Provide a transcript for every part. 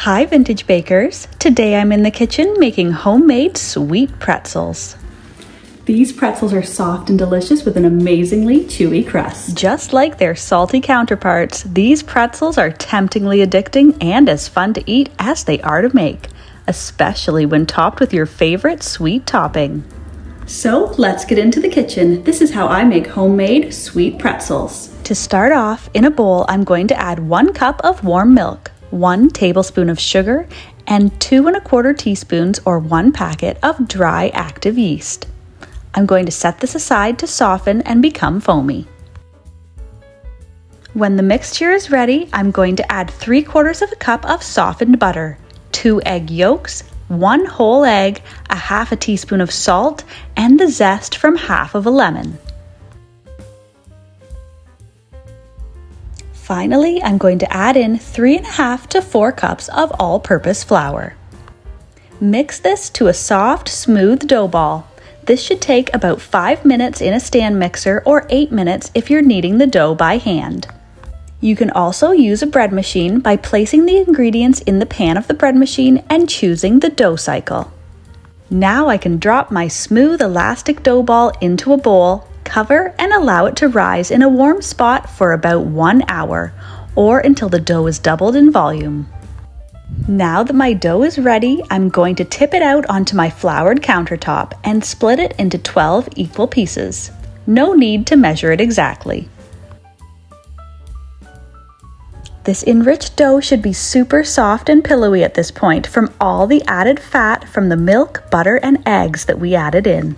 Hi Vintage Bakers! Today I'm in the kitchen making homemade sweet pretzels. These pretzels are soft and delicious with an amazingly chewy crust. Just like their salty counterparts, these pretzels are temptingly addicting and as fun to eat as they are to make, especially when topped with your favorite sweet topping. So let's get into the kitchen. This is how I make homemade sweet pretzels. To start off, in a bowl I'm going to add 1 cup of warm milk, 1 tablespoon of sugar, and 2 1/4 teaspoons or 1 packet of dry active yeast. I'm going to set this aside to soften and become foamy. When the mixture is ready, I'm going to add 3/4 cup of softened butter, 2 egg yolks, 1 whole egg, a half a teaspoon of salt, and the zest from half of a lemon. Finally, I'm going to add in 3½ to 4 cups of all-purpose flour. Mix this to a soft, smooth dough ball. This should take about 5 minutes in a stand mixer or 8 minutes if you're kneading the dough by hand. You can also use a bread machine by placing the ingredients in the pan of the bread machine and choosing the dough cycle. Now I can drop my smooth elastic dough ball into a bowl, cover and allow it to rise in a warm spot for about 1 hour or until the dough is doubled in volume. Now that my dough is ready, I'm going to tip it out onto my floured countertop and split it into 12 equal pieces. No need to measure it exactly. This enriched dough should be super soft and pillowy at this point from all the added fat from the milk, butter, and eggs that we added in.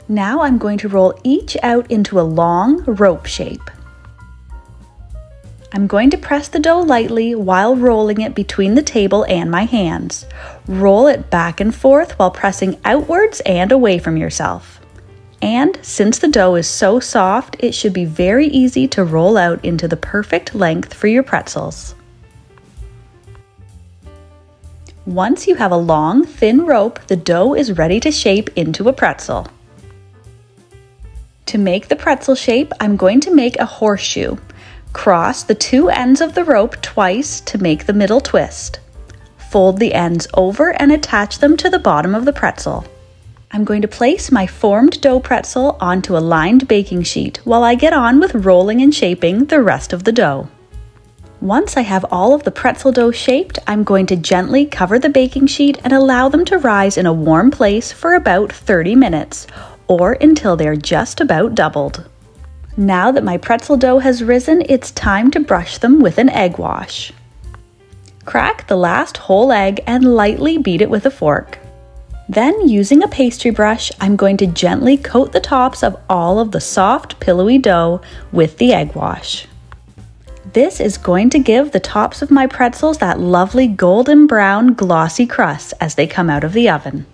Now I'm going to roll each out into a long rope shape. I'm going to press the dough lightly while rolling it between the table and my hands. Roll it back and forth while pressing outwards and away from yourself. And since the dough is so soft, it should be very easy to roll out into the perfect length for your pretzels. Once you have a long, thin rope, the dough is ready to shape into a pretzel. To make the pretzel shape, I'm going to make a horseshoe. Cross the 2 ends of the rope twice to make the middle twist. Fold the ends over and attach them to the bottom of the pretzel. I'm going to place my formed dough pretzel onto a lined baking sheet while I get on with rolling and shaping the rest of the dough. Once I have all of the pretzel dough shaped, I'm going to gently cover the baking sheet and allow them to rise in a warm place for about 30 minutes, or until they're just about doubled. Now that my pretzel dough has risen, it's time to brush them with an egg wash. Crack the last whole egg and lightly beat it with a fork. Then, using a pastry brush, I'm going to gently coat the tops of all of the soft, pillowy dough with the egg wash. This is going to give the tops of my pretzels that lovely golden brown, glossy crust as they come out of the oven.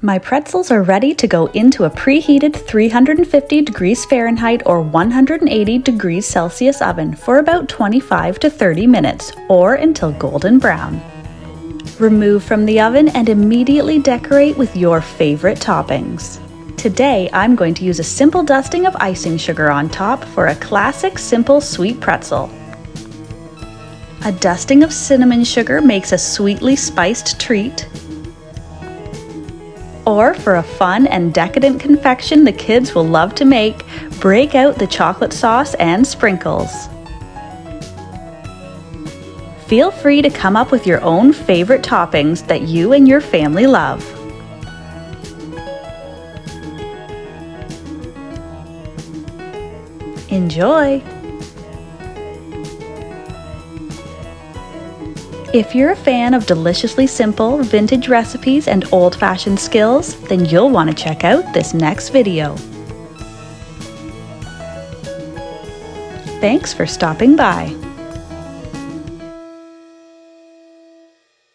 My pretzels are ready to go into a preheated 350 degrees Fahrenheit or 180 degrees Celsius oven for about 25 to 30 minutes or until golden brown. Remove from the oven and immediately decorate with your favorite toppings. Today, I'm going to use a simple dusting of icing sugar on top for a classic simple sweet pretzel. A dusting of cinnamon sugar makes a sweetly spiced treat. Or for a fun and decadent confection the kids will love to make, break out the chocolate sauce and sprinkles. Feel free to come up with your own favorite toppings that you and your family love. Enjoy! If you're a fan of deliciously simple vintage recipes and old-fashioned skills, then you'll want to check out this next video. Thanks for stopping by.